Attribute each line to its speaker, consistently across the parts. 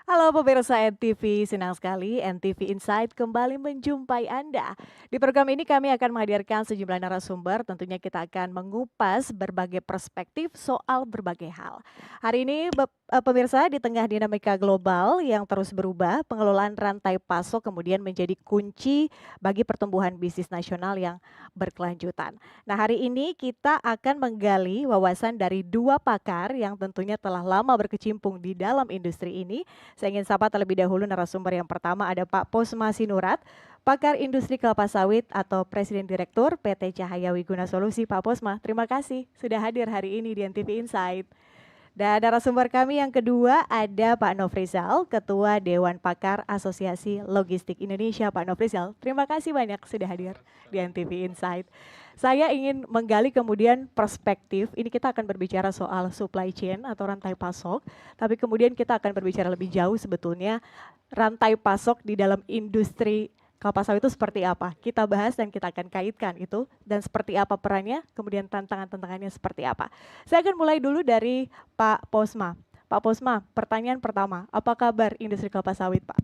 Speaker 1: Halo pemirsa NTV, senang sekali NTV Insight kembali menjumpai Anda. Di program ini kami akan menghadirkan sejumlah narasumber, tentunya kita akan mengupas berbagai perspektif soal berbagai hal. Hari ini pemirsa, di tengah dinamika global yang terus berubah, pengelolaan rantai pasok kemudian menjadi kunci bagi pertumbuhan bisnis nasional yang berkelanjutan. Nah, hari ini kita akan menggali wawasan dari dua pakar yang tentunya telah lama berkecimpung di dalam industri ini. Saya ingin sapa terlebih dahulu narasumber yang pertama ada Pak Posma Sinurat, pakar industri kelapa sawit atau Presiden Direktur PT Cahaya Wiguna Solusi. Pak Posma, terima kasih sudah hadir hari ini di NTV Insight. Dan narasumber kami yang kedua ada Pak Nofrizal, Ketua Dewan Pakar Asosiasi Logistik Indonesia. Pak Nofrizal, terima kasih banyak sudah hadir di NTV Insight. Saya ingin menggali kemudian perspektif, ini kita akan berbicara soal supply chain atau rantai pasok, tapi kemudian kita akan berbicara lebih jauh sebetulnya rantai pasok di dalam industri kelapa sawit itu seperti apa? Kita bahas dan kita akan kaitkan itu dan seperti apa perannya, kemudian tantangan-tantangannya seperti apa. Saya akan mulai dulu dari Pak Posma. Pak Posma, pertanyaan pertama, apa kabar industri kelapa sawit, Pak?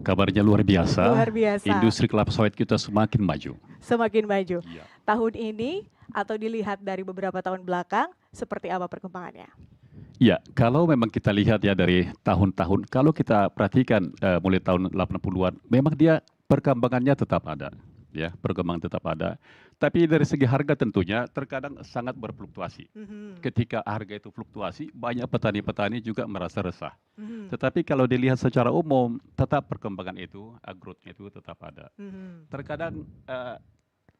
Speaker 2: Kabarnya luar
Speaker 1: Luar
Speaker 2: biasa,
Speaker 1: biasa,
Speaker 2: industri kelapa sawit kita semakin maju.
Speaker 1: semakin maju.
Speaker 2: Iya.
Speaker 1: Tahun ini atau dilihat dari beberapa tahun belakang, seperti apa perkembangannya?
Speaker 2: Ya, kalau memang kita lihat ya dari tahun-tahun, kalau kita perhatikan mulai tahun 80-an, memang dia perkembangannya tetap ada. Ya, perkembangan tetap ada. Tapi dari segi harga tentunya terkadang sangat berfluktuasi.
Speaker 1: Mhm,
Speaker 2: Ketika harga itu fluktuasi, banyak petani-petani juga merasa resah.
Speaker 1: mhm,
Speaker 2: Tetapi kalau dilihat secara umum, tetap perkembangan itu, growth-nya itu tetap ada.
Speaker 1: mhm,
Speaker 2: Terkadang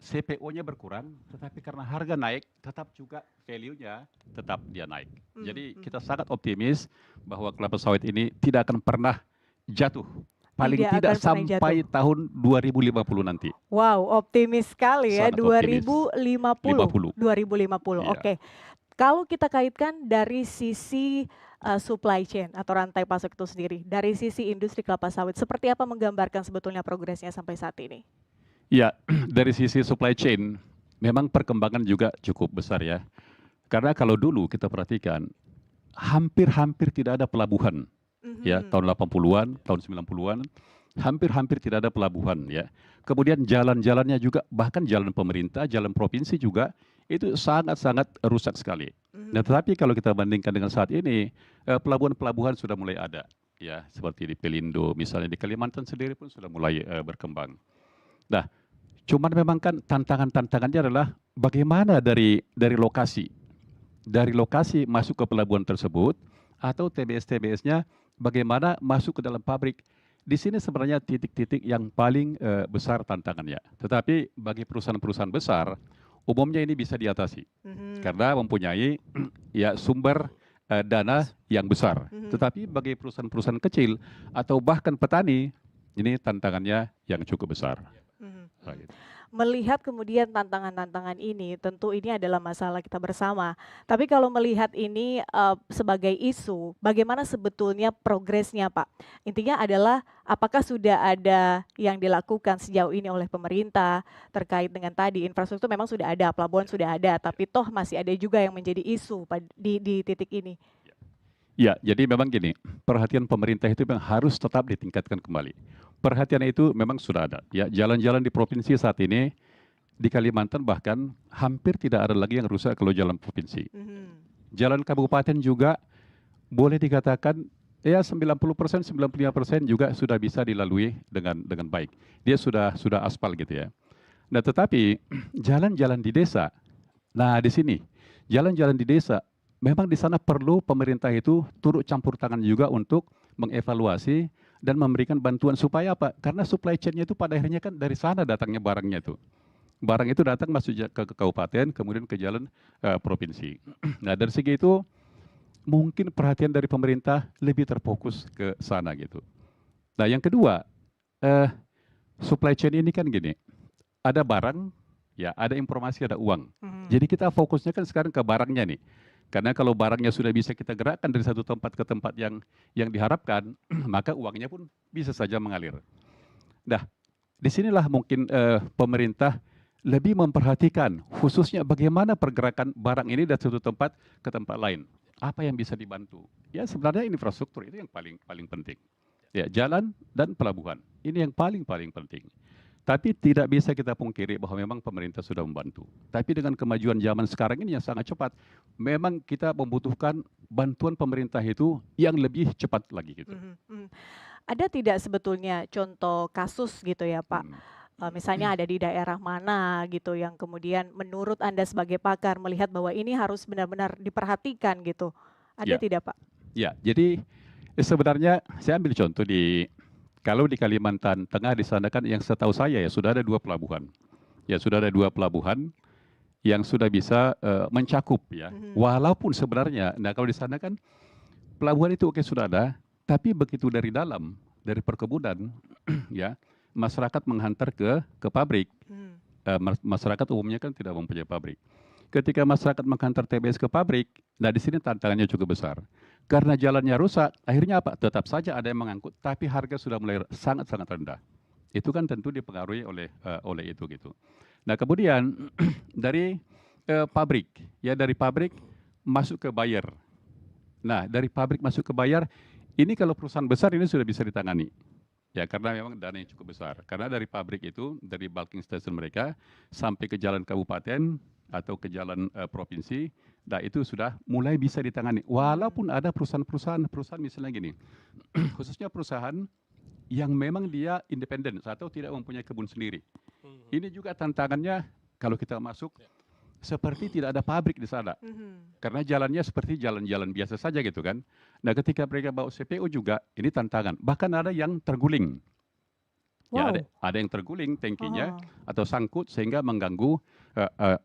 Speaker 2: CPO-nya berkurang, tetapi karena harga naik, tetap juga value-nya tetap dia naik.
Speaker 1: mhm,
Speaker 2: Jadi
Speaker 1: mhm.
Speaker 2: kita sangat optimis bahwa kelapa sawit ini tidak akan pernah jatuh. Paling
Speaker 1: Tidak
Speaker 2: tidak
Speaker 1: akan pernah jatuh.
Speaker 2: sampai tahun 2050 nanti.
Speaker 1: Wow, optimis sekali ya,
Speaker 2: Sangat optimis.
Speaker 1: 2050.
Speaker 2: 50.
Speaker 1: 2050.
Speaker 2: Iya.
Speaker 1: Oke. Kalau kita kaitkan dari sisi supply chain atau rantai pasok itu sendiri, dari sisi industri kelapa sawit, seperti apa menggambarkan sebetulnya progresnya sampai saat ini?
Speaker 2: Ya, dari sisi supply chain, memang perkembangan juga cukup besar ya. Karena kalau dulu kita perhatikan, hampir-hampir tidak ada pelabuhan. Ya,
Speaker 1: Mhm,
Speaker 2: tahun 80-an, tahun 90-an, hampir-hampir tidak ada pelabuhan ya. Kemudian jalan-jalannya juga, bahkan jalan pemerintah, jalan provinsi juga, itu sangat-sangat rusak sekali. Nah,
Speaker 1: mhm,
Speaker 2: tetapi kalau kita bandingkan dengan saat ini, pelabuhan-pelabuhan sudah mulai ada. Ya, seperti di Pelindo, misalnya di Kalimantan sendiri pun sudah mulai berkembang. Nah, cuman memang kan tantangan-tantangannya adalah bagaimana dari lokasi masuk ke pelabuhan tersebut atau TBS-TBS-nya bagaimana masuk ke dalam pabrik. Di sini sebenarnya titik-titik yang paling besar tantangannya. Tetapi bagi perusahaan-perusahaan besar, umumnya ini bisa diatasi
Speaker 1: mhm,
Speaker 2: karena mempunyai ya sumber dana yang besar.
Speaker 1: mhm,
Speaker 2: Tetapi bagi perusahaan-perusahaan kecil atau bahkan petani, ini tantangannya yang cukup besar.
Speaker 1: mhm,
Speaker 2: Nah,
Speaker 1: mhm.
Speaker 2: gitu.
Speaker 1: Melihat kemudian tantangan-tantangan ini, tentu ini adalah masalah kita bersama. Tapi kalau melihat ini sebagai isu, bagaimana sebetulnya progresnya, Pak? Intinya adalah apakah sudah ada yang dilakukan sejauh ini oleh pemerintah terkait dengan tadi infrastruktur memang sudah ada, pelabuhan
Speaker 2: Ya,
Speaker 1: sudah ada,
Speaker 2: ya.
Speaker 1: tapi toh masih ada juga yang menjadi isu di titik ini.
Speaker 2: Ya, jadi memang gini, perhatian pemerintah itu memang harus tetap ditingkatkan kembali. Perhatian itu memang sudah ada. Ya, jalan-jalan di provinsi saat ini di Kalimantan bahkan hampir tidak ada lagi yang rusak kalau jalan provinsi.
Speaker 1: Mhm,
Speaker 2: Jalan kabupaten juga boleh dikatakan ya 90%, 95% juga sudah bisa dilalui dengan baik. Dia sudah aspal gitu ya. Nah, tetapi jalan-jalan di desa, nah di sini jalan-jalan di desa memang di sana perlu pemerintah itu turut campur tangan juga untuk mengevaluasi dan memberikan bantuan supaya apa? Karena supply chain-nya itu pada akhirnya kan dari sana datangnya barangnya itu. Barang itu datang masuk ke kabupaten, kemudian ke jalan provinsi. Nah, dari segi itu mungkin perhatian dari pemerintah lebih terfokus ke sana gitu. Nah, yang kedua, eh, supply chain ini kan gini, ada barang, ya, ada informasi, ada uang.
Speaker 1: mhm,
Speaker 2: Jadi kita fokusnya kan sekarang ke barangnya nih. Karena kalau barangnya sudah bisa kita gerakkan dari satu tempat ke tempat yang diharapkan, maka uangnya pun bisa saja mengalir. Nah, disinilah mungkin pemerintah lebih memperhatikan khususnya bagaimana pergerakan barang ini dari satu tempat ke tempat lain. apa yang bisa dibantu? Ya sebenarnya infrastruktur itu yang paling paling penting. Ya, jalan dan pelabuhan. Ini yang paling paling penting. Tapi tidak bisa kita pungkiri bahwa memang pemerintah sudah membantu. Tapi dengan kemajuan zaman sekarang ini yang sangat cepat, memang kita membutuhkan bantuan pemerintah itu yang lebih cepat lagi gitu.
Speaker 1: Mhm, mhm. Ada tidak sebetulnya contoh kasus gitu ya Pak,
Speaker 2: Hmm.
Speaker 1: misalnya ada di daerah mana gitu yang kemudian menurut Anda sebagai pakar melihat bahwa ini harus benar-benar diperhatikan gitu, ada
Speaker 2: Ya,
Speaker 1: tidak Pak?
Speaker 2: ya. Jadi sebenarnya saya ambil contoh kalau di Kalimantan Tengah di sana kan yang setahu saya ya sudah ada 2 pelabuhan. Ya sudah ada 2 pelabuhan yang sudah bisa mencakup ya.
Speaker 1: Mhm,
Speaker 2: Walaupun sebenarnya, nah kalau di sana kan pelabuhan itu oke sudah ada, tapi begitu dari dalam, dari perkebunan, ya masyarakat menghantar ke pabrik.
Speaker 1: mhm,
Speaker 2: Masyarakat umumnya kan tidak mempunyai pabrik. Ketika masyarakat menghantar TBS ke pabrik, nah di sini tantangannya cukup besar. Karena jalannya rusak, akhirnya apa? Tetap saja ada yang mengangkut, tapi harga sudah mulai sangat-sangat rendah. Itu kan tentu dipengaruhi oleh itu gitu. Nah kemudian dari pabrik, ya dari pabrik masuk ke buyer. Nah dari pabrik masuk ke buyer, ini kalau perusahaan besar ini sudah bisa ditangani. Ya karena memang dana yang cukup besar. Karena dari pabrik itu, dari bulking station mereka sampai ke jalan kabupaten atau ke jalan provinsi, nah itu sudah mulai bisa ditangani.
Speaker 1: mhm,
Speaker 2: Walaupun ada perusahaan misalnya gini, khususnya perusahaan yang memang dia independen atau tidak mempunyai kebun sendiri.
Speaker 3: Mhm.
Speaker 2: Ini juga tantangannya kalau kita masuk
Speaker 3: Ya.
Speaker 2: seperti tidak ada pabrik di sana.
Speaker 1: mhm,
Speaker 2: Karena jalannya seperti jalan-jalan biasa saja gitu kan. Nah ketika mereka bawa CPO juga ini tantangan. Bahkan ada yang terguling. Ya
Speaker 1: wow,
Speaker 2: ada yang terguling tankinya
Speaker 1: heeh,
Speaker 2: atau sangkut sehingga mengganggu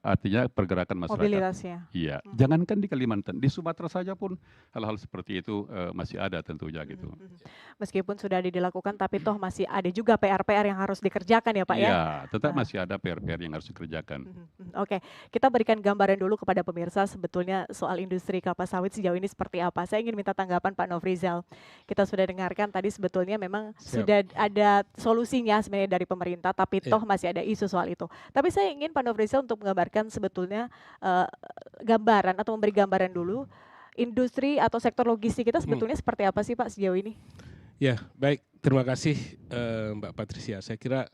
Speaker 2: artinya pergerakan masyarakat.
Speaker 1: mobilitasnya,
Speaker 2: Iya,
Speaker 1: mhm,
Speaker 2: jangankan di Kalimantan, di Sumatera saja pun hal-hal seperti itu masih ada tentunya
Speaker 1: mhm,
Speaker 2: gitu.
Speaker 1: mhm. Meskipun sudah dilakukan tapi toh masih ada juga PR-PR yang harus dikerjakan ya Pak ya?
Speaker 2: Iya, tetap
Speaker 1: Heeh.
Speaker 2: masih ada PR-PR yang harus dikerjakan.
Speaker 1: Mhm, mhm. Oke, kita berikan gambaran dulu kepada pemirsa sebetulnya soal industri kelapa sawit sejauh ini seperti apa. Saya ingin minta tanggapan Pak Nofrizal. Kita sudah dengarkan tadi sebetulnya memang
Speaker 3: Siap.
Speaker 1: sudah ada solusinya sebenarnya dari pemerintah, tapi
Speaker 3: Ya.
Speaker 1: toh masih ada isu soal itu. Tapi saya ingin Pak Nofrizal untuk menggambarkan sebetulnya eh, gambaran atau memberi gambaran dulu industri atau sektor logistik kita
Speaker 3: Hmm.
Speaker 1: sebetulnya seperti apa sih Pak sejauh ini?
Speaker 3: Ya, baik. Terima kasih Mbak Patricia. Saya kira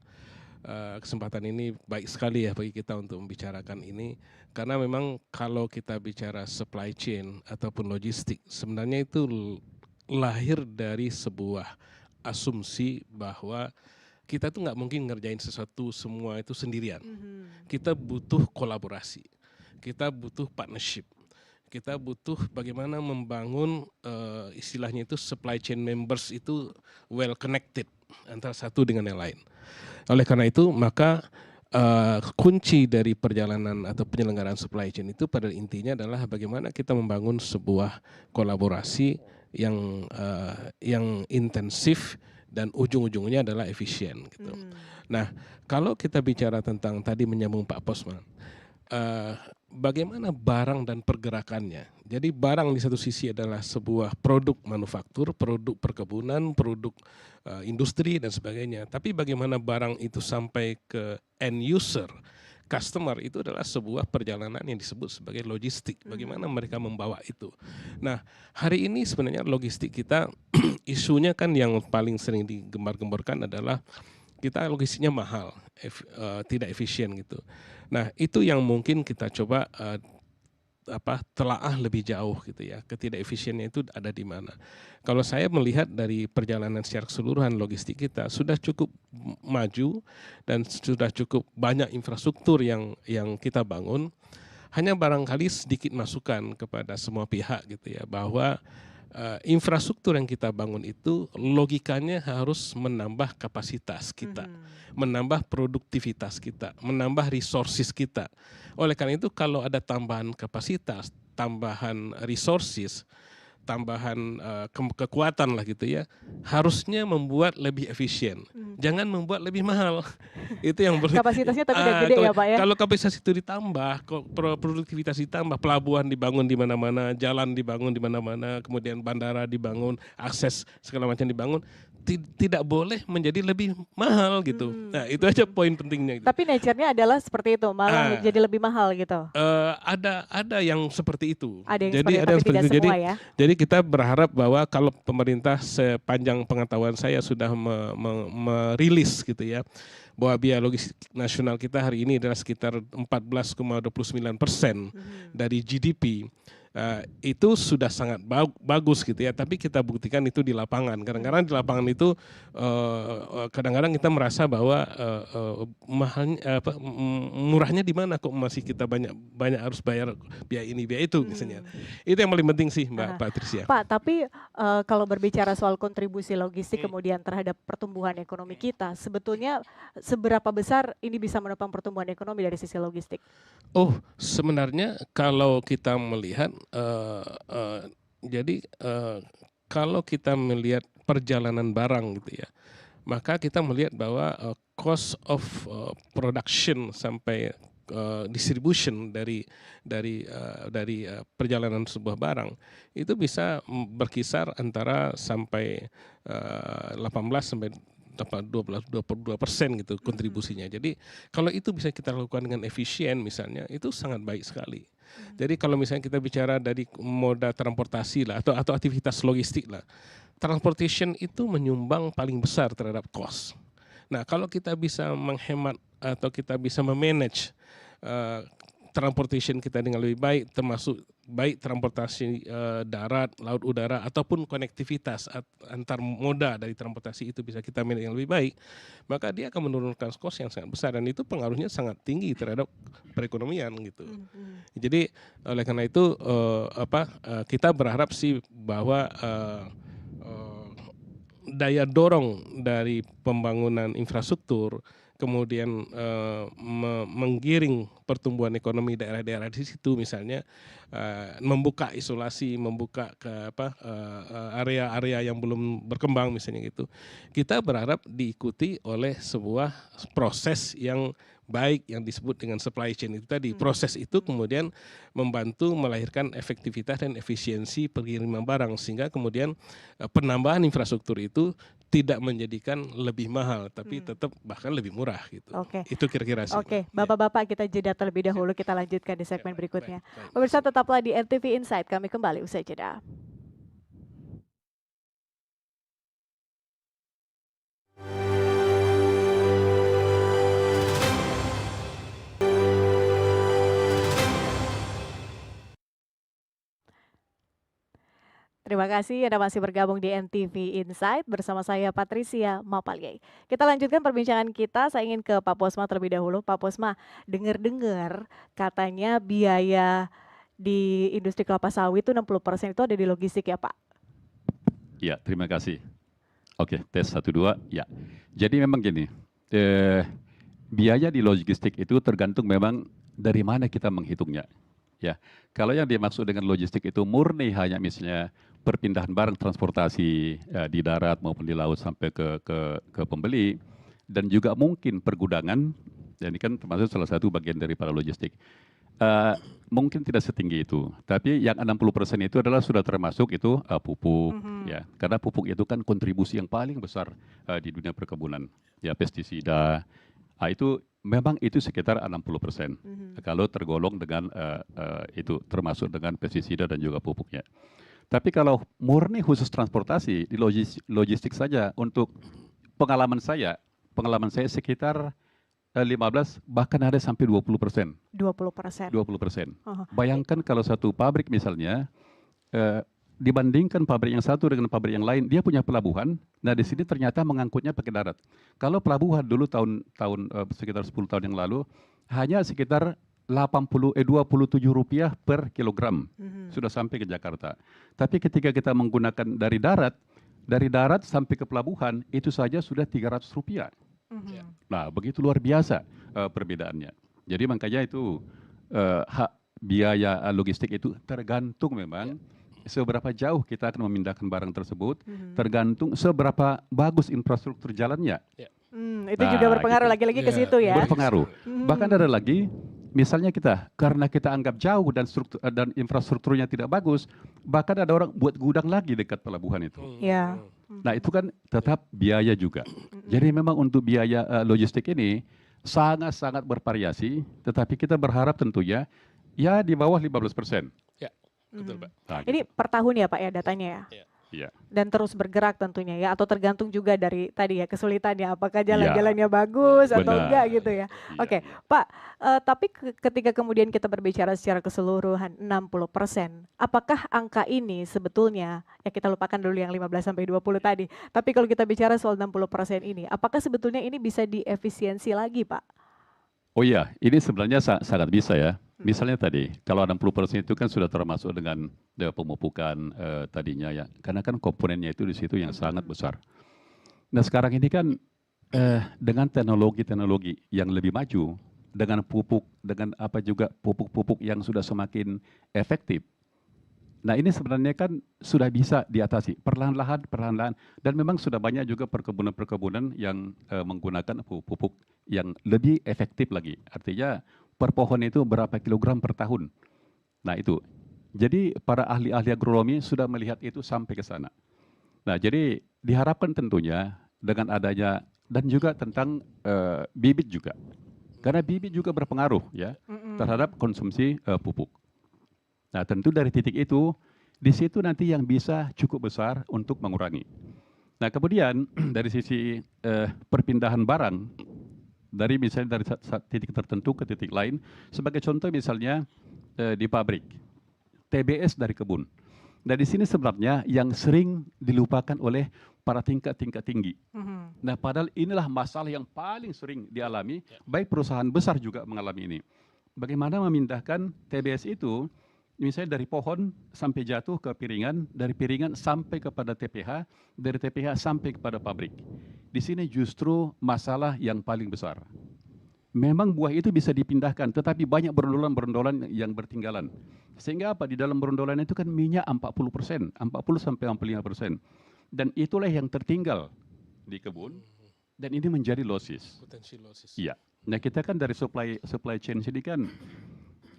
Speaker 3: kesempatan ini baik sekali ya bagi kita untuk membicarakan ini karena memang kalau kita bicara supply chain ataupun logistik sebenarnya itu lahir dari sebuah asumsi bahwa kita tuh nggak mungkin ngerjain sesuatu semua itu sendirian.
Speaker 1: Mhm,
Speaker 3: Kita butuh kolaborasi, kita butuh partnership, kita butuh bagaimana membangun istilahnya itu supply chain members itu well connected antara satu dengan yang lain. Oleh karena itu maka kunci dari perjalanan atau penyelenggaraan supply chain itu pada intinya adalah bagaimana kita membangun sebuah kolaborasi yang intensif dan ujung-ujungnya adalah efisien gitu.
Speaker 1: mhm,
Speaker 3: Nah, kalau kita bicara tentang tadi menyambung Pak Posman, eh, bagaimana barang dan pergerakannya. Jadi barang di satu sisi adalah sebuah produk manufaktur, produk perkebunan, produk industri dan sebagainya. Tapi bagaimana barang itu sampai ke end user, customer itu adalah sebuah perjalanan yang disebut sebagai logistik. Bagaimana
Speaker 1: mhm,
Speaker 3: mereka membawa itu. Nah, hari ini sebenarnya logistik kita isunya kan yang paling sering digembar-gemborkan adalah kita logistiknya mahal, tidak efisien gitu. Nah itu yang mungkin kita coba telaah lebih jauh gitu ya, ketidakefisiennya itu ada di mana. Kalau saya melihat dari perjalanan secara keseluruhan logistik kita sudah cukup maju dan sudah cukup banyak infrastruktur yang kita bangun. Hanya barangkali sedikit masukan kepada semua pihak gitu ya bahwa infrastruktur yang kita bangun itu logikanya harus menambah kapasitas kita,
Speaker 1: mhm,
Speaker 3: menambah produktivitas kita, menambah resources kita. Oleh karena itu kalau ada tambahan kapasitas, tambahan resources, tambahan kekuatan lah gitu ya, harusnya membuat lebih efisien.
Speaker 1: mhm.
Speaker 3: Jangan membuat lebih mahal. Itu yang
Speaker 1: Kapasitasnya tapi udah gede
Speaker 3: kalau,
Speaker 1: ya Pak ya?
Speaker 3: kalau kapasitas itu ditambah, produktivitas ditambah, pelabuhan dibangun di mana-mana, jalan dibangun di mana-mana, kemudian bandara dibangun, akses segala macam dibangun, tidak boleh menjadi lebih mahal gitu. Nah, itu aja poin pentingnya gitu.
Speaker 1: Tapi nature-nya adalah seperti itu, malah jadi lebih mahal gitu.
Speaker 3: Ada yang seperti itu.
Speaker 1: Ada yang
Speaker 3: Jadi
Speaker 1: seperti itu,
Speaker 3: ada
Speaker 1: tapi
Speaker 3: yang seperti
Speaker 1: tidak
Speaker 3: itu.
Speaker 1: semua ya.
Speaker 3: Jadi kita berharap bahwa kalau pemerintah sepanjang pengetahuan saya sudah merilis gitu ya, bahwa biaya logistik nasional kita hari ini adalah sekitar 14,29% dari GDP. Itu sudah sangat bagus gitu ya, tapi kita buktikan itu di lapangan. Kadang-kadang di lapangan itu kadang-kadang kita merasa bahwa murahnya di mana kok masih kita banyak harus bayar biaya ini biaya itu misalnya. Itu yang paling penting sih Mbak Patricia.
Speaker 1: Pak, tapi kalau berbicara soal kontribusi logistik kemudian terhadap pertumbuhan ekonomi kita, sebetulnya seberapa besar ini bisa menopang pertumbuhan ekonomi dari sisi logistik?
Speaker 3: Oh, sebenarnya kalau kita melihat jadi kalau kita melihat perjalanan barang gitu ya, maka kita melihat bahwa cost of production sampai distribution dari perjalanan sebuah barang itu bisa berkisar antara sampai 18 sampai 22% gitu kontribusinya. Jadi kalau itu bisa kita lakukan dengan efisien misalnya, itu sangat baik sekali. Jadi kalau misalnya kita bicara dari moda transportasi lah atau aktivitas logistik lah, transportation itu menyumbang paling besar terhadap cost. Nah, kalau kita bisa menghemat atau kita bisa memanage transportation kita dengan lebih baik, termasuk baik transportasi darat, laut, udara, ataupun konektivitas antar moda dari transportasi itu bisa kita manage yang lebih baik, maka dia akan menurunkan cost yang sangat besar dan itu pengaruhnya sangat tinggi terhadap perekonomian gitu. Jadi oleh karena itu kita berharap sih bahwa daya dorong dari pembangunan infrastruktur kemudian menggiring pertumbuhan ekonomi daerah-daerah di situ misalnya membuka isolasi, membuka ke area-area yang belum berkembang misalnya gitu. Kita berharap diikuti oleh sebuah proses yang baik yang disebut dengan supply chain itu tadi. Proses itu kemudian membantu melahirkan efektivitas dan efisiensi pengiriman barang sehingga kemudian penambahan infrastruktur itu tidak menjadikan lebih mahal tapi tetap bahkan lebih murah gitu. Itu kira-kira sih.
Speaker 1: Oke, Bapak-bapak kita jeda terlebih dahulu, kita lanjutkan di segmen berikutnya. Pemirsa tetaplah di NTV Insight, kami kembali usai jeda. Terima kasih Anda masih bergabung di NTV Insight bersama saya Patricia Mapalgei. Kita lanjutkan perbincangan kita, saya ingin ke Pak Posma terlebih dahulu. Pak Posma, dengar-dengar katanya biaya di industri kelapa sawit itu 60% itu ada di logistik ya Pak?
Speaker 2: Ya, terima kasih. Oke, tes 1, 2, ya. Jadi memang gini, biaya di logistik itu tergantung memang dari mana kita menghitungnya. Ya, kalau yang dimaksud dengan logistik itu murni hanya misalnya perpindahan barang transportasi di darat maupun di laut sampai ke pembeli dan juga mungkin pergudangan, dan ini kan termasuk salah satu bagian daripada logistik. Mungkin tidak setinggi itu, tapi yang 60% itu adalah sudah termasuk itu pupuk, ya, karena pupuk itu kan kontribusi yang paling besar di dunia perkebunan, ya pestisida, itu memang itu sekitar 60% kalau tergolong dengan itu termasuk dengan pestisida dan juga pupuknya. Tapi kalau murni khusus transportasi di logistik saja untuk pengalaman saya sekitar 15 bahkan ada sampai 20%.
Speaker 1: 20%.
Speaker 2: 20%. Bayangkan kalau satu pabrik misalnya dibandingkan pabrik yang satu dengan pabrik yang lain, dia punya pelabuhan. Nah di sini ternyata mengangkutnya pakai darat. Kalau pelabuhan dulu sekitar 10 tahun yang lalu hanya sekitar 27 rupiah per kilogram sudah sampai ke Jakarta. Tapi ketika kita menggunakan dari darat sampai ke pelabuhan itu saja sudah 300 rupiah. Nah begitu luar biasa perbedaannya. Jadi makanya itu biaya logistik itu tergantung memang seberapa jauh kita akan memindahkan barang tersebut, tergantung seberapa bagus infrastruktur jalannya.
Speaker 1: Itu juga berpengaruh
Speaker 2: gitu.
Speaker 1: lagi-lagi ke situ ya.
Speaker 2: Berpengaruh. Bahkan ada lagi, misalnya karena kita anggap jauh dan infrastrukturnya tidak bagus, bahkan ada orang buat gudang lagi dekat pelabuhan itu.
Speaker 1: Ya.
Speaker 2: Nah itu kan tetap biaya juga. Jadi memang untuk biaya logistik ini sangat-sangat bervariasi, tetapi kita berharap tentunya ya di bawah 15%.
Speaker 3: Ya, betul Pak.
Speaker 2: Nah,
Speaker 1: Ini
Speaker 2: gitu.
Speaker 1: per tahun ya Pak ya datanya ya?
Speaker 3: Ya.
Speaker 2: Iya.
Speaker 1: Dan terus bergerak tentunya ya, atau tergantung juga dari tadi ya kesulitannya, apakah
Speaker 2: Iya.
Speaker 1: jalan-jalannya bagus atau
Speaker 2: Benar.
Speaker 1: enggak gitu ya.
Speaker 2: Iya,
Speaker 1: Oke,
Speaker 2: iya.
Speaker 1: Pak, tapi ketika kemudian kita berbicara secara keseluruhan 60%, apakah angka ini sebetulnya, ya kita lupakan dulu yang 15 sampai 20 tadi, tapi kalau kita bicara soal 60% ini, apakah sebetulnya ini bisa diefisiensi lagi, Pak?
Speaker 2: Oh iya, ini sebenarnya sangat bisa ya. Misalnya tadi, kalau 60% itu kan sudah termasuk dengan pemupukan tadinya ya. Karena kan komponennya itu di situ yang sangat besar. Nah sekarang ini kan dengan teknologi-teknologi yang lebih maju, dengan pupuk, dengan apa juga pupuk-pupuk yang sudah semakin efektif. Nah ini sebenarnya kan sudah bisa diatasi perlahan-lahan, dan memang sudah banyak juga perkebunan-perkebunan yang menggunakan pupuk yang lebih efektif lagi. Artinya per pohon itu berapa kilogram per tahun. Nah itu, jadi para ahli-ahli agronomi sudah melihat itu sampai ke sana. Nah jadi diharapkan tentunya dengan adanya, dan juga tentang bibit juga. Karena bibit juga berpengaruh ya terhadap konsumsi pupuk. Nah tentu dari titik itu, di situ nanti yang bisa cukup besar untuk mengurangi. Nah kemudian dari sisi perpindahan barang, dari misalnya dari titik tertentu ke titik lain, sebagai contoh misalnya di pabrik, TBS dari kebun. Nah di sini sebenarnya yang sering dilupakan oleh para tingkat-tingkat tinggi. Nah padahal inilah masalah yang paling sering dialami, baik perusahaan besar juga mengalami ini. Bagaimana memindahkan TBS itu, misalnya dari pohon sampai jatuh ke piringan, dari piringan sampai kepada TPH, dari TPH sampai kepada pabrik. Di sini justru masalah yang paling besar. Memang buah itu bisa dipindahkan, tetapi banyak berondolan-berondolan yang bertinggalan. Sehingga apa? Di dalam berondolan itu kan minyak 40%, 40-45%. Dan itulah yang tertinggal di kebun, dan ini menjadi losis.
Speaker 3: Potensi losis.
Speaker 2: Iya. Nah kita kan dari supply chain sini kan,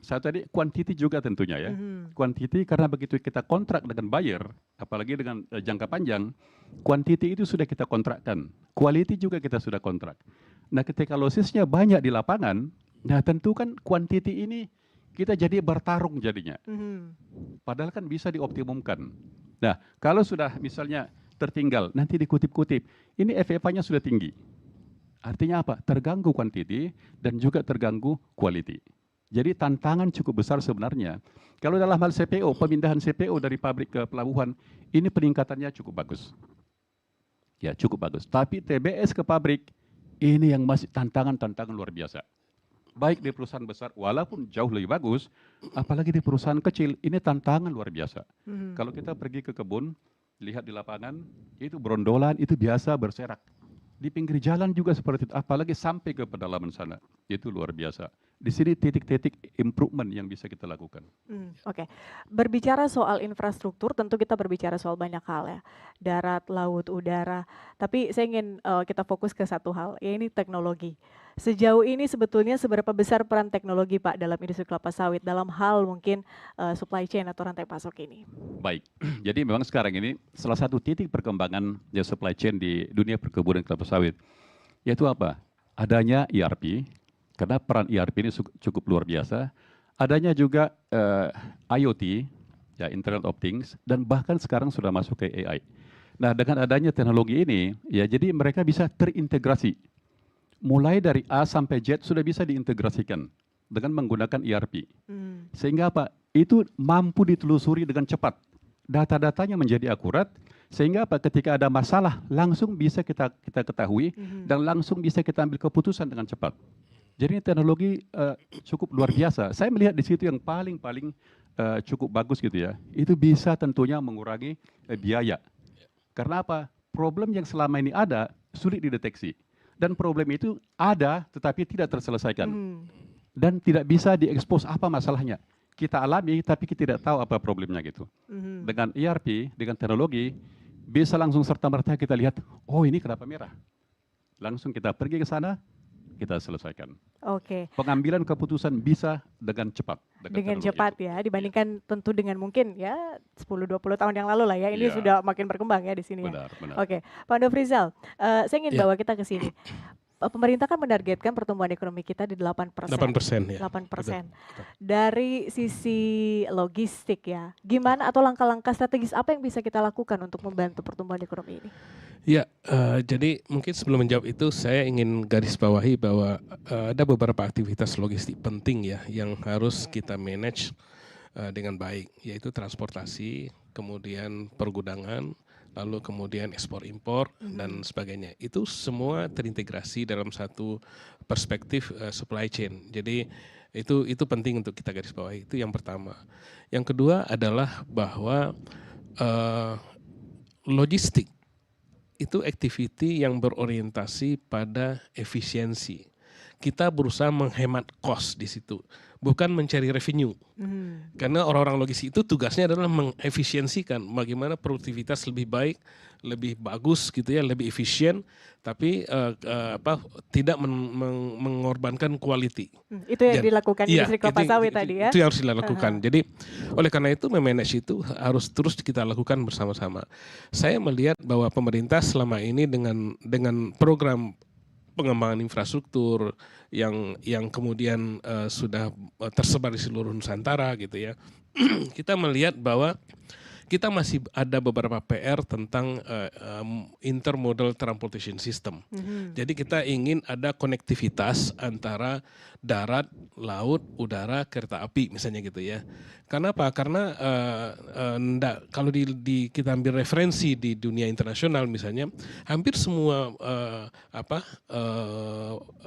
Speaker 2: saya tadi quantity juga tentunya ya. Quantity karena begitu kita kontrak dengan buyer, apalagi dengan jangka panjang, quantity itu sudah kita kontrakkan. Quality juga kita sudah kontrak. Nah ketika losisnya banyak di lapangan, nah tentu kan quantity ini kita jadi bertarung jadinya. Padahal kan bisa dioptimumkan. Nah kalau sudah misalnya tertinggal, nanti dikutip-kutip, ini FFA-nya sudah tinggi. Artinya apa? Terganggu quantity dan juga terganggu quality. Jadi tantangan cukup besar sebenarnya. Kalau dalam hal CPO, pemindahan CPO dari pabrik ke pelabuhan, ini peningkatannya cukup bagus. Ya cukup bagus. Tapi TBS ke pabrik, ini yang masih tantangan luar biasa. Baik di perusahaan besar, walaupun jauh lebih bagus, apalagi di perusahaan kecil, ini tantangan luar biasa. Kalau kita pergi ke kebun, lihat di lapangan, itu berondolan, itu biasa berserak. Di pinggir jalan juga seperti itu, apalagi sampai ke pedalaman sana. Itu luar biasa. Di sini titik-titik improvement yang bisa kita lakukan.
Speaker 1: Oke. Berbicara soal infrastruktur, tentu kita berbicara soal banyak hal ya. Darat, laut, udara. Tapi saya ingin kita fokus ke satu hal, yaitu teknologi. Sejauh ini sebetulnya seberapa besar peran teknologi Pak dalam industri kelapa sawit, dalam hal mungkin supply chain atau rantai pasok ini?
Speaker 2: Baik, jadi memang sekarang ini salah satu titik perkembangan supply chain di dunia perkebunan kelapa sawit, yaitu apa? Adanya ERP, karena peran ERP ini cukup luar biasa. Adanya juga IoT, ya Internet of Things, dan bahkan sekarang sudah masuk ke AI. Nah dengan adanya teknologi ini, ya jadi mereka bisa terintegrasi. Mulai dari A sampai Z sudah bisa diintegrasikan dengan menggunakan ERP. Sehingga apa? Itu mampu ditelusuri dengan cepat. Data-datanya menjadi akurat, sehingga apa? Ketika ada masalah, langsung bisa kita ketahui, dan langsung bisa kita ambil keputusan dengan cepat. Jadi teknologi cukup luar biasa. Saya melihat di situ yang paling cukup bagus gitu ya. Itu bisa tentunya mengurangi biaya. Karena apa? Problem yang selama ini ada sulit dideteksi. Dan problem itu ada tetapi tidak terselesaikan. Dan tidak bisa diekspos apa masalahnya. Kita alami tapi kita tidak tahu apa problemnya gitu. Dengan ERP, dengan teknologi, bisa langsung serta-merta kita lihat, oh ini kenapa merah. Langsung kita pergi ke sana, kita selesaikan.
Speaker 1: Oke.
Speaker 2: Pengambilan keputusan bisa dengan cepat.
Speaker 1: Dengan
Speaker 2: teknologi
Speaker 1: cepat
Speaker 2: itu.
Speaker 1: ya, dibandingkan tentu dengan mungkin ya 10-20 tahun yang lalu lah ya, ini
Speaker 2: Iya,
Speaker 1: sudah makin berkembang ya di sini ya.
Speaker 2: benar, benar.
Speaker 1: Oke, Pak Nofrizal, saya ingin
Speaker 3: Ya.
Speaker 1: bawa kita ke sini. Pemerintah kan menargetkan pertumbuhan ekonomi kita di 8%.
Speaker 3: 8% ya.
Speaker 1: 8%.
Speaker 3: Betul.
Speaker 1: Dari sisi logistik ya, gimana atau langkah-langkah strategis apa yang bisa kita lakukan untuk membantu pertumbuhan ekonomi ini?
Speaker 3: Ya, jadi mungkin sebelum menjawab itu saya ingin garis bawahi bahwa ada beberapa aktivitas logistik penting ya yang harus kita manage dengan baik, yaitu transportasi, kemudian pergudangan, lalu kemudian ekspor impor dan sebagainya. Itu semua terintegrasi dalam satu perspektif supply chain. Jadi itu penting untuk kita garis bawahi. Itu yang pertama. Yang kedua adalah bahwa logistik itu activity yang berorientasi pada efisiensi. Kita berusaha menghemat cost di situ, bukan mencari revenue. Karena orang-orang logistik itu tugasnya adalah mengefisiensikan bagaimana produktivitas lebih baik, lebih bagus gitu ya, lebih efisien, tapi tidak mengorbankan quality.
Speaker 1: Itu yang dilakukan di
Speaker 3: Iya,
Speaker 1: industri kelapa sawit tadi ya.
Speaker 3: Itu yang harus dilakukan. Jadi oleh karena itu memanage itu harus terus kita lakukan bersama-sama. Saya melihat bahwa pemerintah selama ini dengan program pengembangan infrastruktur yang kemudian sudah tersebar di seluruh Nusantara gitu ya. Kita melihat bahwa kita masih ada beberapa PR tentang intermodal transportation system. Jadi kita ingin ada konektivitas antara darat, laut, udara, kereta api misalnya gitu ya. Kenapa? Karena kalau kita ambil referensi di dunia internasional misalnya, hampir semua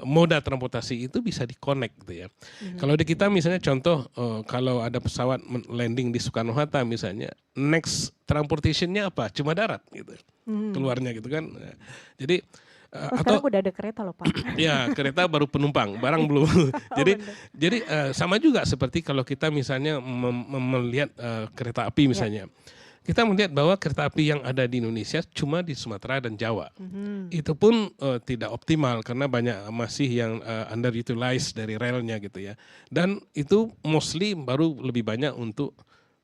Speaker 3: moda transportasi itu bisa di-connect gitu ya. Kalau di kita misalnya contoh kalau ada pesawat landing di Soekarno-Hatta misalnya, next transportation-nya apa? Cuma darat gitu. Keluarnya gitu kan. Jadi
Speaker 1: Sekarang udah ada kereta loh Pak.
Speaker 3: ya kereta baru penumpang, barang belum. Jadi sama juga seperti kalau kita misalnya melihat kereta api misalnya. Kita melihat bahwa kereta api yang ada di Indonesia cuma di Sumatera dan Jawa. Itu pun tidak optimal karena banyak masih yang underutilized dari relnya gitu ya. Dan itu mostly baru lebih banyak untuk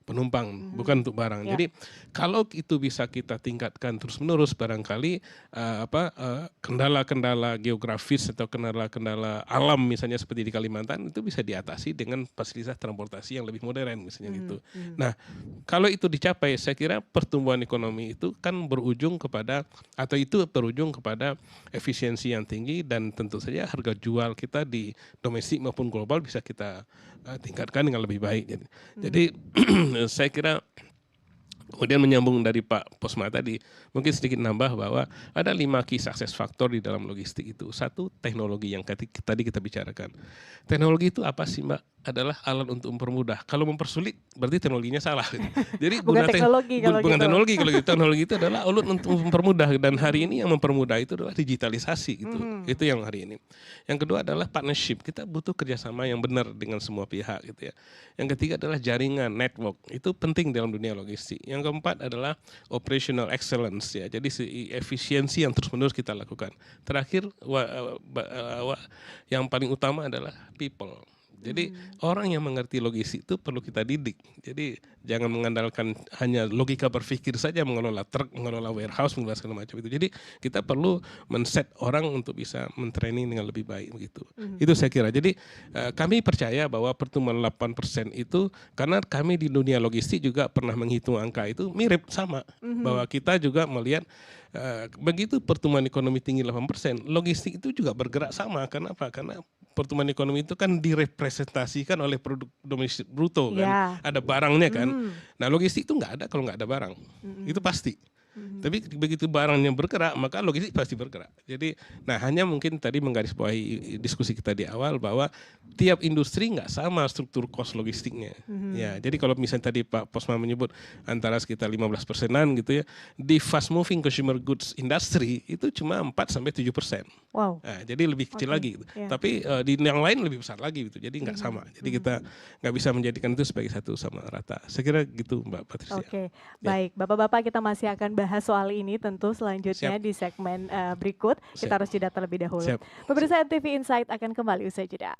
Speaker 3: penumpang, bukan untuk barang. Jadi kalau itu bisa kita tingkatkan terus-menerus, barangkali kendala-kendala geografis atau kendala-kendala alam misalnya seperti di Kalimantan itu bisa diatasi dengan fasilitas transportasi yang lebih modern misalnya gitu. Nah, kalau itu dicapai, saya kira pertumbuhan ekonomi itu kan berujung kepada efisiensi yang tinggi dan tentu saja harga jual kita di domestik maupun global bisa kita tingkatkan dengan lebih baik. Jadi saya kira kemudian menyambung dari Pak Posma tadi, mungkin sedikit nambah bahwa ada 5 key success factor di dalam logistik itu. Satu, teknologi yang tadi kita bicarakan. Teknologi itu apa sih Mbak? Adalah alat untuk mempermudah. Kalau mempersulit berarti teknologinya salah. Jadi
Speaker 1: bukan teknologi kalau
Speaker 3: bukan
Speaker 1: gitu.
Speaker 3: teknologi kalau gitu. Teknologi itu adalah alat untuk mempermudah dan hari ini yang mempermudah itu adalah digitalisasi gitu. Itu yang hari ini. Yang kedua adalah partnership. Kita butuh kerjasama yang benar dengan semua pihak gitu ya. Yang ketiga adalah jaringan network. Itu penting dalam dunia logistik. Yang keempat adalah operational excellence ya. Jadi efisiensi yang terus-menerus kita lakukan. Terakhir yang paling utama adalah people. Jadi orang yang mengerti logistik itu perlu kita didik. Jadi jangan mengandalkan hanya logika berpikir saja mengelola truk, mengelola warehouse, mengelola segala macam itu. Jadi kita perlu men-set orang untuk bisa men-training dengan lebih baik begitu. Itu saya kira. Jadi kami percaya bahwa pertumbuhan 8% itu karena kami di dunia logistik juga pernah menghitung angka itu mirip sama. Bahwa kita juga melihat begitu pertumbuhan ekonomi tinggi 8%, logistik itu juga bergerak sama. Kenapa? Karena pertumbuhan ekonomi itu kan direpresentasikan oleh produk domestik bruto kan, ada barangnya kan. Nah logistik itu nggak ada kalau nggak ada barang, itu pasti. Tapi begitu barangnya bergerak maka logistik pasti bergerak. Jadi, nah hanya mungkin tadi menggarisbawahi diskusi kita di awal bahwa tiap industri nggak sama struktur cost logistiknya. Ya, jadi kalau misalnya tadi Pak Posma menyebut antara sekitar 15%-an gitu ya, di fast moving consumer goods industry itu cuma 4-7%.
Speaker 1: Wow.
Speaker 3: Nah, jadi lebih kecil lagi gitu. Tapi di yang lain lebih besar lagi gitu. Jadi nggak sama. Jadi kita nggak bisa menjadikan itu sebagai satu sama rata. Saya kira gitu Mbak Patricia.
Speaker 1: Oke, baik. Bapak-bapak kita masih akan bahas soal ini tentu selanjutnya
Speaker 3: Siap.
Speaker 1: di segmen berikut. Kita
Speaker 3: Siap.
Speaker 1: harus jeda terlebih dahulu.
Speaker 3: Siap.
Speaker 1: Pemirsa NTV Insight akan kembali usai jeda.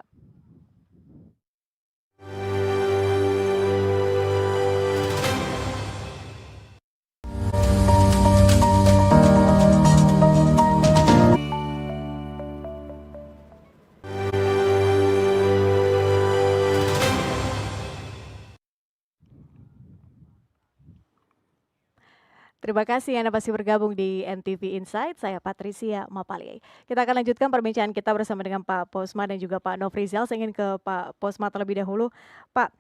Speaker 1: Terima kasih Anda masih bergabung di NTV Insight, saya Patricia Mapali. Kita akan lanjutkan perbincangan kita bersama dengan Pak Posma dan juga Pak Nofrizal. Saya ingin ke Pak Posma terlebih dahulu. Pak,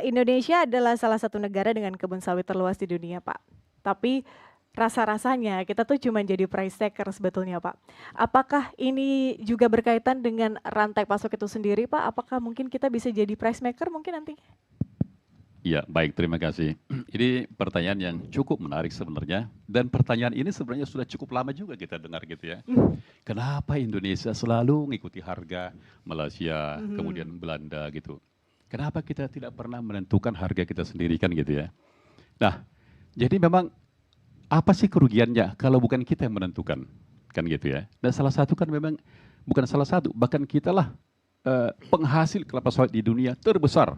Speaker 1: Indonesia adalah salah satu negara dengan kebun sawit terluas di dunia, Pak. Tapi rasa-rasanya kita tuh cuma jadi price taker sebetulnya, Pak. Apakah ini juga berkaitan dengan rantai pasok itu sendiri, Pak? Apakah mungkin kita bisa jadi price maker mungkin nanti?
Speaker 2: Ya, baik, terima kasih. Ini pertanyaan yang cukup menarik sebenarnya. Dan pertanyaan ini sebenarnya sudah cukup lama juga kita dengar gitu ya. Kenapa Indonesia selalu mengikuti harga Malaysia, kemudian Belanda gitu. Kenapa kita tidak pernah menentukan harga kita sendiri kan gitu ya. Nah, jadi memang apa sih kerugiannya kalau bukan kita yang menentukan kan gitu ya. Dan salah satu kan memang, bukan salah satu, bahkan kitalah penghasil kelapa sawit di dunia terbesar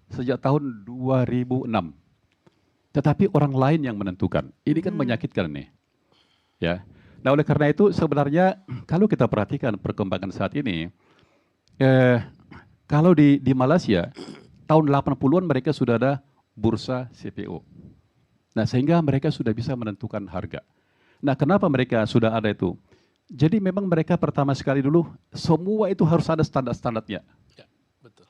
Speaker 2: sejak tahun 2006. Tetapi orang lain yang menentukan. Ini kan menyakitkan nih. Ya. Nah, oleh karena itu sebenarnya kalau kita perhatikan perkembangan saat ini, kalau di Malaysia tahun 80-an mereka sudah ada bursa CPO. Nah, sehingga mereka sudah bisa menentukan harga. Nah, kenapa mereka sudah ada itu? Jadi memang mereka pertama sekali dulu semua itu harus ada standar-standarnya.
Speaker 3: Ya, betul.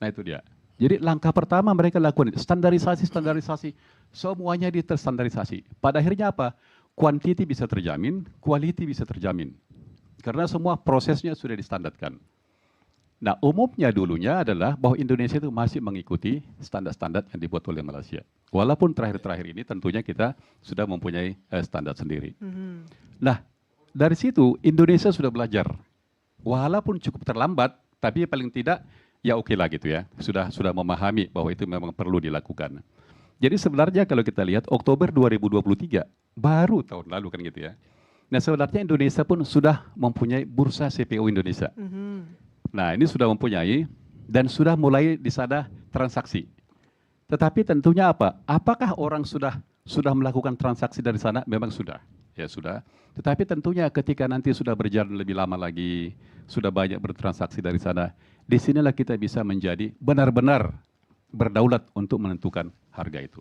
Speaker 2: Nah, itu dia. Jadi langkah pertama mereka lakukan standarisasi, semuanya terstandarisasi. Pada akhirnya apa? Quantity bisa terjamin, quality bisa terjamin. Karena semua prosesnya sudah distandarkan. Nah, umumnya dulunya adalah bahwa Indonesia itu masih mengikuti standar-standar yang dibuat oleh Malaysia. Walaupun terakhir-terakhir ini tentunya kita sudah mempunyai standar sendiri. Nah, dari situ Indonesia sudah belajar. Walaupun cukup terlambat, tapi paling tidak ya oke lah gitu ya, sudah memahami bahwa itu memang perlu dilakukan. Jadi sebenarnya kalau kita lihat Oktober 2023, baru tahun lalu kan gitu ya. Nah sebenarnya Indonesia pun sudah mempunyai bursa CPO Indonesia. Nah ini sudah mempunyai dan sudah mulai di sana transaksi. Tetapi tentunya apa? Apakah orang sudah melakukan transaksi dari sana? Memang sudah. Ya sudah. Tetapi tentunya ketika nanti sudah berjalan lebih lama lagi, sudah banyak bertransaksi dari sana, disinilah kita bisa menjadi benar-benar berdaulat untuk menentukan harga itu.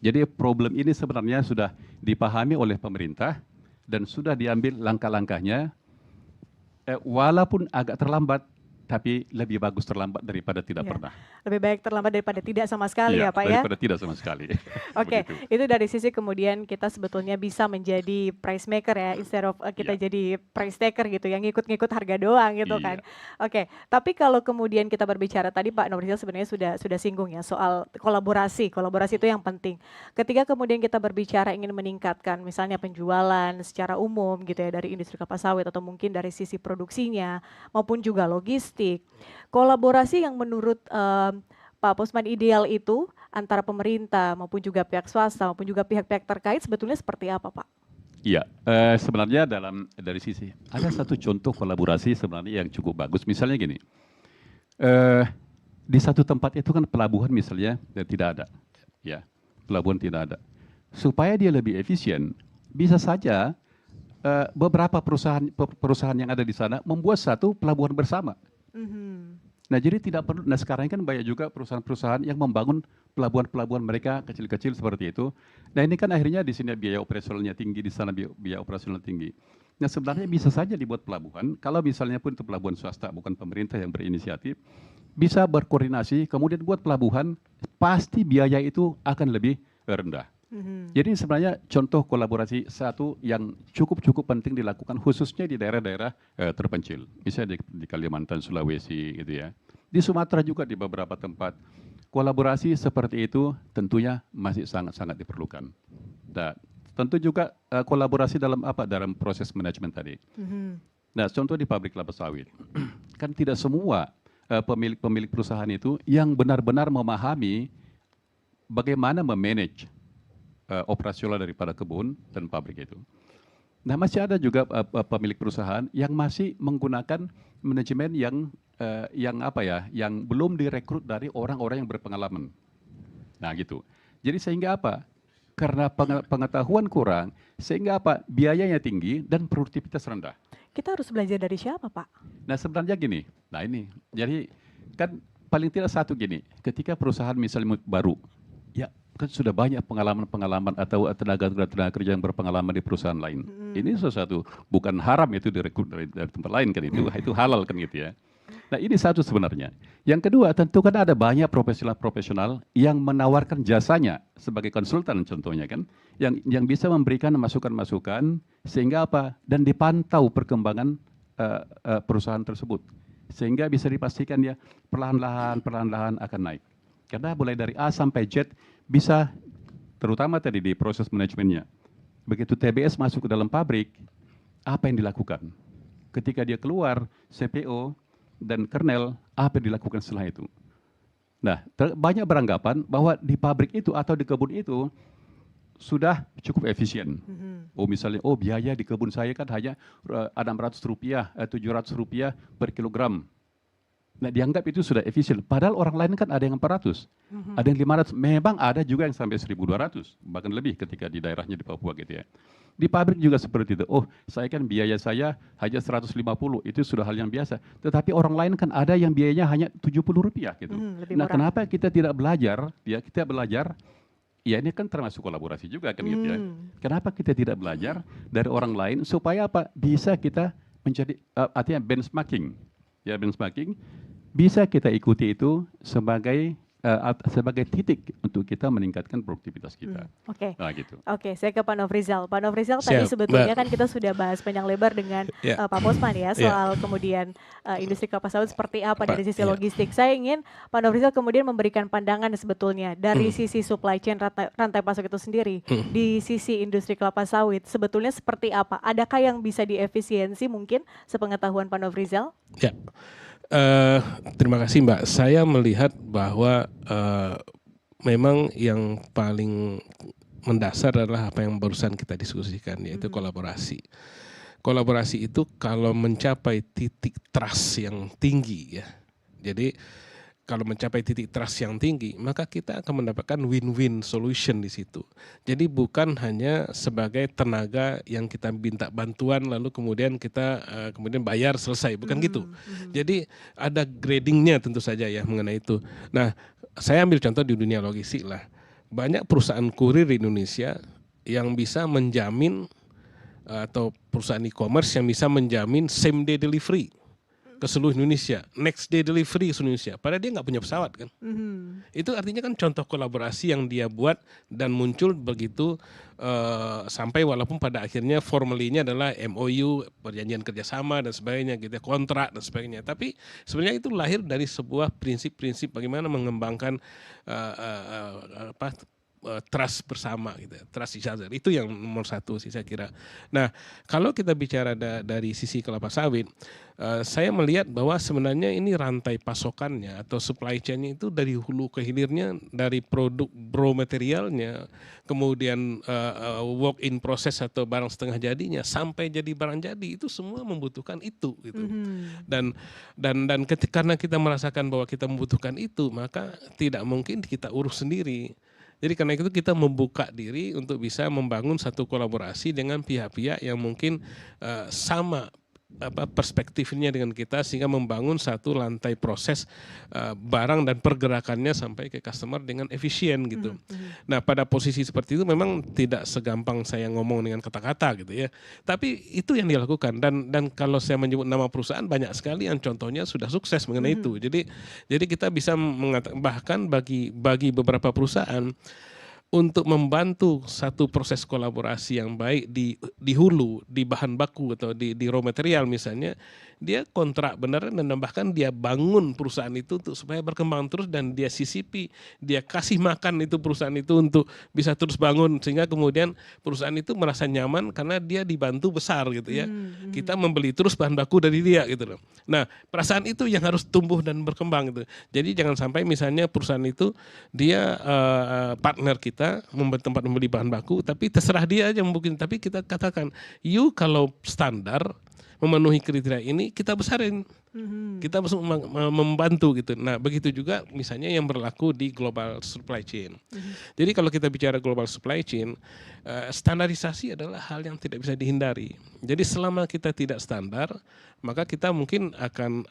Speaker 2: Jadi problem ini sebenarnya sudah dipahami oleh pemerintah dan sudah diambil langkah-langkahnya, walaupun agak terlambat, tapi lebih bagus terlambat daripada tidak pernah.
Speaker 1: Lebih baik terlambat daripada tidak sama sekali ya Pak ya?
Speaker 2: Daripada tidak sama sekali.
Speaker 1: Oke, itu dari sisi kemudian kita sebetulnya bisa menjadi price maker ya, instead of kita jadi price taker gitu, yang ngikut-ngikut harga doang gitu kan. Oke, tapi kalau kemudian kita berbicara tadi Pak Nofrizal sebenarnya sudah singgung ya soal kolaborasi itu yang penting. Ketika kemudian kita berbicara ingin meningkatkan misalnya penjualan secara umum gitu ya dari industri kelapa sawit atau mungkin dari sisi produksinya maupun juga logistik. Kolaborasi yang menurut Pak Posman ideal itu antara pemerintah maupun juga pihak swasta maupun juga pihak-pihak terkait sebetulnya seperti apa Pak?
Speaker 2: Iya, sebenarnya dari sisi ada satu contoh kolaborasi sebenarnya yang cukup bagus. Misalnya gini, di satu tempat itu kan pelabuhan misalnya tidak ada, ya pelabuhan tidak ada. Supaya dia lebih efisien, bisa saja beberapa perusahaan yang ada di sana membuat satu pelabuhan bersama. Nah jadi tidak perlu, nah sekarang kan banyak juga perusahaan-perusahaan yang membangun pelabuhan-pelabuhan mereka kecil-kecil seperti itu. Nah ini kan akhirnya di sini biaya operasionalnya tinggi, di sana biaya operasional tinggi. Nah sebenarnya bisa saja dibuat pelabuhan, kalau misalnya pun itu pelabuhan swasta, bukan pemerintah yang berinisiatif, bisa berkoordinasi, kemudian buat pelabuhan, pasti biaya itu akan lebih rendah. Jadi sebenarnya contoh kolaborasi satu yang cukup penting dilakukan khususnya di daerah-daerah terpencil. Misalnya di Kalimantan, Sulawesi gitu ya. Di Sumatera juga di beberapa tempat. Kolaborasi seperti itu tentunya masih sangat-sangat diperlukan. Nah, tentu juga kolaborasi dalam proses manajemen tadi. Nah, contoh di pabrik kelapa sawit. Kan tidak semua pemilik perusahaan itu yang benar-benar memahami bagaimana memanage operasional daripada kebun dan pabrik itu. Nah, masih ada juga pemilik perusahaan yang masih menggunakan manajemen yang belum direkrut dari orang-orang yang berpengalaman. Nah, gitu. Jadi sehingga apa? Karena pengetahuan kurang, sehingga apa? Biayanya tinggi dan produktivitas rendah.
Speaker 1: Kita harus belajar dari siapa, Pak?
Speaker 2: Nah, sebenarnya gini. Nah, ini. Jadi kan paling tidak satu gini, ketika perusahaan misalnya baru, ya kan sudah banyak pengalaman-pengalaman atau tenaga kerja yang berpengalaman di perusahaan lain. Ini sesuatu bukan haram itu direkrut dari tempat lain kan, itu halal kan gitu ya. Nah, ini satu sebenarnya. Yang kedua, tentu kan ada banyak profesional yang menawarkan jasanya sebagai konsultan contohnya kan, yang bisa memberikan masukan-masukan sehingga apa? Dan dipantau perkembangan perusahaan tersebut. Sehingga bisa dipastikan ya perlahan-lahan akan naik. Karena mulai dari A sampai Z bisa, terutama tadi di proses manajemennya. Begitu TBS masuk ke dalam pabrik, apa yang dilakukan? Ketika dia keluar, CPO dan kernel, apa yang dilakukan setelah itu? Nah, banyak beranggapan bahwa di pabrik itu atau di kebun itu sudah cukup efisien. Oh misalnya, biaya di kebun saya kan hanya Rp600, Rp700 per kilogram. Nah, dianggap itu sudah efisien. Padahal orang lain kan ada yang 400, ada yang 500. Memang ada juga yang sampai 1.200, bahkan lebih ketika di daerahnya di Papua gitu ya. Di pabrik juga seperti itu. Oh, saya kan biaya saya hanya 150, itu sudah hal yang biasa. Tetapi orang lain kan ada yang biayanya hanya Rp70 gitu. Nah, kenapa kita tidak belajar? Ya, kita belajar. Ya, ini kan termasuk kolaborasi juga kan gitu ya. Kenapa kita tidak belajar dari orang lain supaya apa? Bisa kita menjadi artinya benchmarking. Ya, benchmarking bisa kita ikuti itu sebagai titik untuk kita meningkatkan produktivitas kita.
Speaker 1: Oke.
Speaker 2: Nah, gitu.
Speaker 1: Oke, saya ke Pak Nofrizal. Pak Nofrizal, tadi sebetulnya kan kita sudah bahas panjang lebar dengan Pak Posman ya soal kemudian industri kelapa sawit seperti apa dari sisi logistik. Saya ingin Pak Nofrizal kemudian memberikan pandangan sebetulnya dari sisi supply chain rantai pasok itu sendiri, di sisi industri kelapa sawit sebetulnya seperti apa? Adakah yang bisa diefisiensi mungkin sepengetahuan Pak Nofrizal?
Speaker 3: Ya. Terima kasih Mbak. Saya melihat bahwa memang yang paling mendasar adalah apa yang barusan kita diskusikan, yaitu kolaborasi. Kolaborasi itu kalau mencapai titik trust yang tinggi ya. Jadi kalau mencapai titik trust yang tinggi, maka kita akan mendapatkan win-win solution di situ. Jadi bukan hanya sebagai tenaga yang kita minta bantuan lalu kemudian kita kemudian bayar selesai, bukan gitu. Jadi ada gradingnya tentu saja ya mengenai itu. Nah, saya ambil contoh di dunia logistik lah. Banyak perusahaan kurir di Indonesia yang bisa menjamin atau perusahaan e-commerce yang bisa menjamin same day delivery ke seluruh Indonesia, next day delivery ke seluruh Indonesia. Padahal dia nggak punya pesawat kan. Itu artinya kan contoh kolaborasi yang dia buat dan muncul begitu sampai walaupun pada akhirnya formalinya adalah MOU, perjanjian kerjasama dan sebagainya, gitu, kontrak dan sebagainya. Tapi sebenarnya itu lahir dari sebuah prinsip-prinsip bagaimana mengembangkan trust bersama gitu, trust each other. Itu yang nomor satu sih saya kira. Nah, kalau kita bicara dari sisi kelapa sawit, saya melihat bahwa sebenarnya ini rantai pasokannya atau supply chain-nya itu dari hulu ke hilirnya, dari produk raw materialnya, kemudian work in process atau barang setengah jadinya sampai jadi barang jadi, itu semua membutuhkan itu gitu. Dan karena kita merasakan bahwa kita membutuhkan itu, maka tidak mungkin kita urus sendiri. Jadi karena itu kita membuka diri untuk bisa membangun satu kolaborasi dengan pihak-pihak yang mungkin sama perspektifnya dengan kita, sehingga membangun satu rantai proses barang dan pergerakannya sampai ke customer dengan efisien gitu. Nah, pada posisi seperti itu memang tidak segampang saya ngomong dengan kata-kata gitu ya. Tapi itu yang dilakukan, dan kalau saya menyebut nama perusahaan banyak sekali yang contohnya sudah sukses mengenai itu. Jadi kita bisa mengatakan bahkan bagi beberapa perusahaan untuk membantu satu proses kolaborasi yang baik di hulu, di bahan baku atau di raw material misalnya, dia kontrak beneran dan bahkan dia bangun perusahaan itu untuk supaya berkembang terus, dan dia sisipi, dia kasih makan itu perusahaan itu untuk bisa terus bangun, sehingga kemudian perusahaan itu merasa nyaman karena dia dibantu besar gitu ya. Kita membeli terus bahan baku dari dia gitu loh. Nah, perasaan itu yang harus tumbuh dan berkembang gitu. Jadi jangan sampai misalnya perusahaan itu dia partner kita kita, tempat membeli bahan baku, tapi terserah dia aja mungkin. Tapi kita katakan, you kalau standar memenuhi kriteria ini kita besarin. Kita membantu gitu. Nah, begitu juga misalnya yang berlaku di global supply chain. Jadi kalau kita bicara global supply chain, standarisasi adalah hal yang tidak bisa dihindari. Jadi selama kita tidak standar, maka kita mungkin akan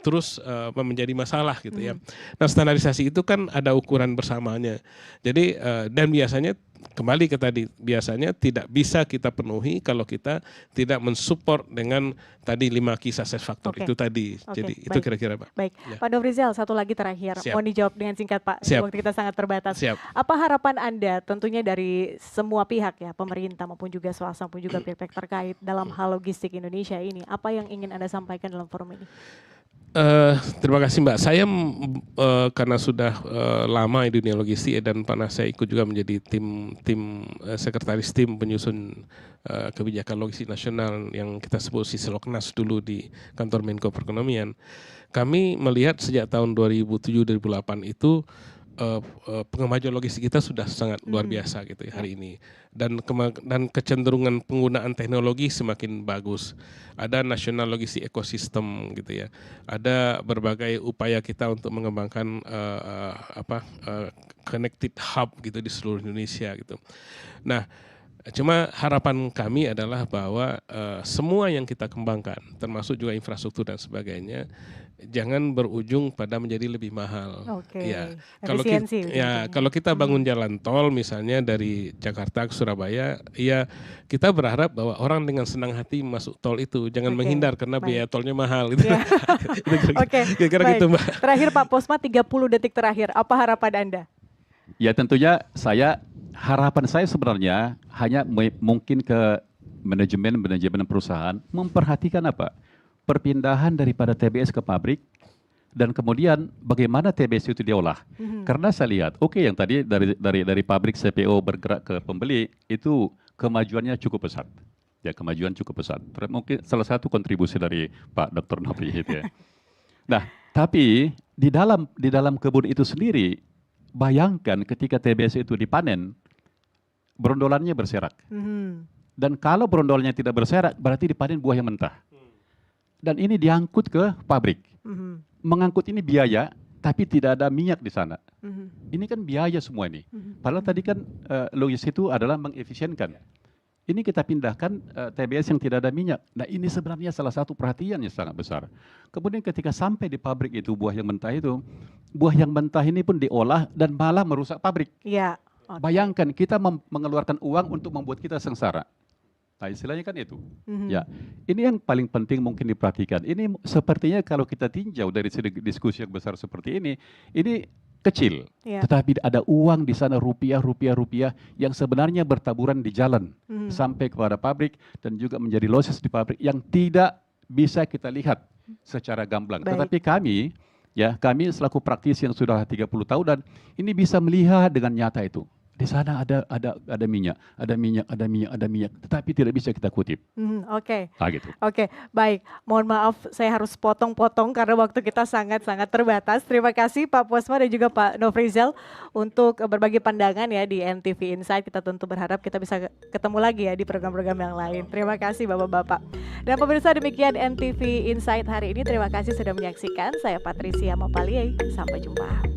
Speaker 3: terus menjadi masalah gitu ya. Nah, standarisasi itu kan ada ukuran bersamanya. Jadi dan biasanya kembali ke tadi, biasanya tidak bisa kita penuhi kalau kita tidak mensupport dengan tadi 5 key success factor itu tadi. Jadi itu kira-kira Pak.
Speaker 1: Baik,
Speaker 3: Ya.
Speaker 1: Pak Nofrizal, satu lagi terakhir.
Speaker 3: Siap.
Speaker 1: Mohon dijawab dengan singkat Pak,
Speaker 3: Siap.
Speaker 1: waktu kita sangat terbatas.
Speaker 3: Siap.
Speaker 1: Apa harapan Anda tentunya dari semua pihak ya, pemerintah maupun juga swasta maupun juga pihak terkait dalam hal logistik Indonesia ini? Apa yang ingin Anda sampaikan dalam forum ini?
Speaker 3: Terima kasih Mbak. Saya karena sudah lama di dunia logistik dan pernah saya ikut juga menjadi tim sekretaris tim penyusun kebijakan logistik nasional yang kita sebut Siseloknas dulu di kantor Menko Perekonomian. Kami melihat sejak tahun 2007-2008 itu pengembangan logistik kita sudah sangat luar biasa gitu ya hari ini, dan kecenderungan penggunaan teknologi semakin bagus. Ada national logistik ekosistem gitu ya, ada berbagai upaya kita untuk mengembangkan connected hub gitu di seluruh Indonesia gitu. Nah, cuma harapan kami adalah bahwa semua yang kita kembangkan, termasuk juga infrastruktur dan sebagainya, jangan berujung pada menjadi lebih mahal. Ya, kalau kita bangun jalan tol misalnya dari Jakarta ke Surabaya, ya kita berharap bahwa orang dengan senang hati masuk tol itu, jangan menghindar karena biaya tolnya mahal. Gitu. Kira-kira gitu Mbak.
Speaker 1: Terakhir Pak Posma, 30 detik terakhir, apa harapan Anda?
Speaker 2: Ya tentunya harapan saya sebenarnya hanya mungkin ke manajemen perusahaan memperhatikan perpindahan daripada TBS ke pabrik, dan kemudian bagaimana TBS itu diolah. Karena saya lihat, yang tadi dari pabrik CPO bergerak ke pembeli itu kemajuannya cukup pesat. Ya, kemajuan cukup pesat. Mungkin salah satu kontribusi dari Pak Dr. Nofri itu ya. Nah, tapi di dalam kebun itu sendiri, bayangkan ketika TBS itu dipanen, brondolannya berserak. Dan kalau brondolnya tidak berserak, berarti dipanen buah yang mentah. Dan ini diangkut ke pabrik. Mengangkut ini biaya, tapi tidak ada minyak di sana. Ini kan biaya semua ini. Padahal tadi kan logis itu adalah mengefisienkan. Ini kita pindahkan TBS yang tidak ada minyak. Nah, ini sebenarnya salah satu perhatian yang sangat besar. Kemudian ketika sampai di pabrik itu, buah yang mentah ini pun diolah dan malah merusak pabrik.
Speaker 1: Ya.
Speaker 2: Bayangkan kita mengeluarkan uang untuk membuat kita sengsara. Nah, istilahnya kan itu. Ya, ini yang paling penting mungkin diperhatikan. Ini sepertinya kalau kita tinjau dari diskusi yang besar seperti ini kecil. Tetapi ada uang di sana, rupiah yang sebenarnya bertaburan di jalan sampai kepada pabrik dan juga menjadi losses di pabrik yang tidak bisa kita lihat secara gamblang. Tetapi kami selaku praktisi yang sudah 30 tahun dan ini bisa melihat dengan nyata itu. Di sana ada minyak, tetapi tidak bisa kita kutip. Gitu.
Speaker 1: Baik. Mohon maaf, saya harus potong-potong karena waktu kita sangat-sangat terbatas. Terima kasih Pak Posma dan juga Pak Nofrizal untuk berbagi pandangan ya di NTV Insight. Kita tentu berharap kita bisa ketemu lagi ya di program-program yang lain. Terima kasih Bapak-Bapak. Dan pemirsa, demikian NTV Insight hari ini. Terima kasih sudah menyaksikan. Saya Patricia Mopalie. Sampai jumpa.